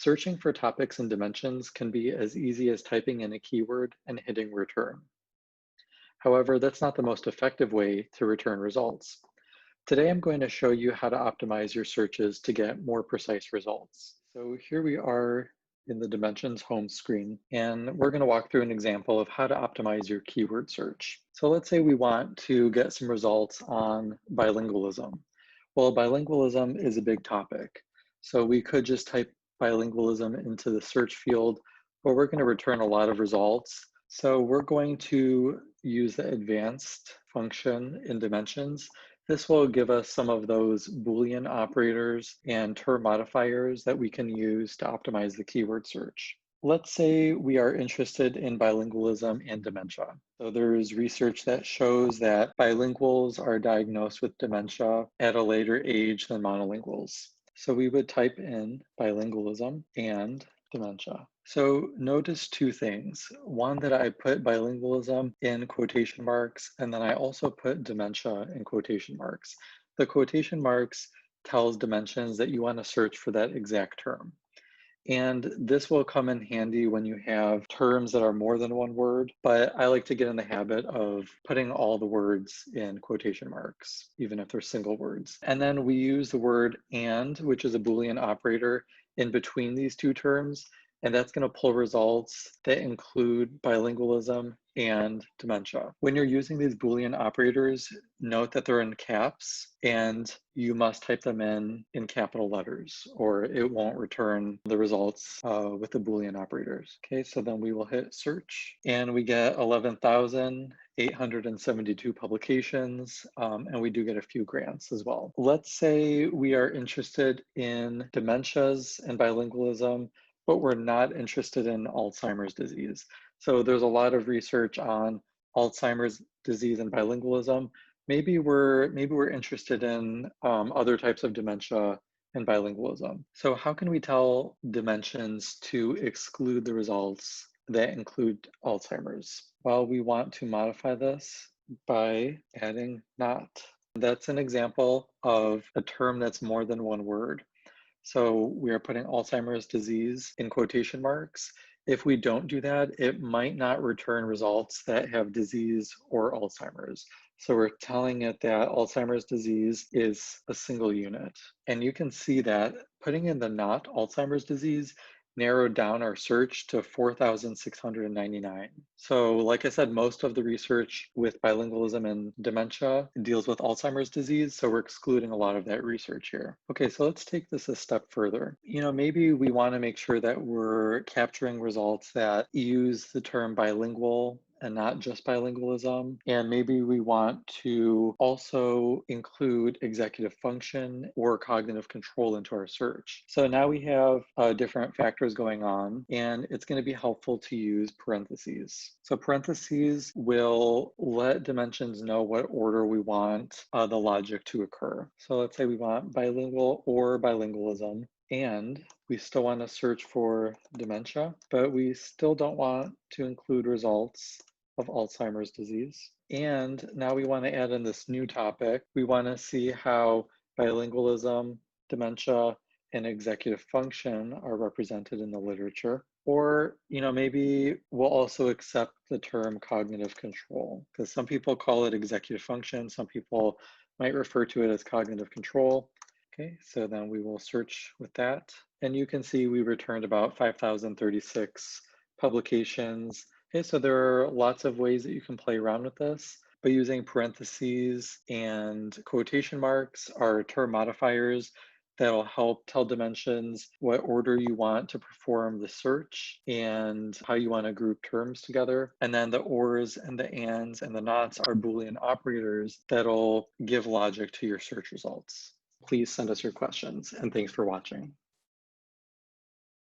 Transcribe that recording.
Searching for topics and dimensions can be as easy as typing in a keyword and hitting return. However, that's not the most effective way to return results. Today, I'm going to show you how to optimize your searches to get more precise results. So here we are in the Dimensions home screen, and we're going to walk through an example of how to optimize your keyword search. So let's say we want to get some results on bilingualism. Well, bilingualism is a big topic. So we could just type bilingualism into the search field, but we're going to return a lot of results. So we're going to use the advanced function in Dimensions. This will give us some of those Boolean operators and term modifiers that we can use to optimize the keyword search. Let's say we are interested in bilingualism and dementia. So there's research that shows that bilinguals are diagnosed with dementia at a later age than monolinguals. So we would type in bilingualism and dementia. So notice two things. One, that I put bilingualism in quotation marks, and then I also put dementia in quotation marks. The quotation marks tells Dimensions that you want to search for that exact term. And this will come in handy when you have terms that are more than one word, but I like to get in the habit of putting all the words in quotation marks, even if they're single words. And then we use the word and, which is a Boolean operator, in between these two terms, and that's going to pull results that include bilingualism and dementia. When you're using these Boolean operators, note that they're in caps and you must type them in capital letters or it won't return the results with the Boolean operators. Okay, so then we will hit search and we get 11,872 publications, and we do get a few grants as well. Let's say we are interested in dementias and bilingualism, but we're not interested in Alzheimer's disease. So there's a lot of research on Alzheimer's disease and bilingualism. Maybe we're interested in other types of dementia and bilingualism. So how can we tell Dimensions to exclude the results that include Alzheimer's? Well, we want to modify this by adding not. That's an example of a term that's more than one word. So we are putting Alzheimer's disease in quotation marks. If we don't do that, it might not return results that have disease or Alzheimer's. So we're telling it that Alzheimer's disease is a single unit. And you can see that putting in the not Alzheimer's disease narrowed down our search to 4,699. So like I said, most of the research with bilingualism and dementia deals with Alzheimer's disease, so we're excluding a lot of that research here. Okay, so let's take this a step further. Maybe we want to make sure that we're capturing results that use the term bilingual and not just bilingualism. And maybe we want to also include executive function or cognitive control into our search. So now we have different factors going on, and it's going to be helpful to use parentheses. So parentheses will let Dimensions know what order we want the logic to occur. So let's say we want bilingual or bilingualism, and we still want to search for dementia, but we still don't want to include results of Alzheimer's disease. And now we want to add in this new topic. We want to see how bilingualism, dementia, and executive function are represented in the literature. Or, maybe we'll also accept the term cognitive control, because some people call it executive function. Some people might refer to it as cognitive control. Okay, so then we will search with that. And you can see we returned about 5,036 publications. Okay, so there are lots of ways that you can play around with this, but using parentheses and quotation marks are term modifiers that'll help tell Dimensions what order you want to perform the search and how you want to group terms together. And then the ors and the ands and the nots are Boolean operators that'll give logic to your search results. Please send us your questions, and thanks for watching.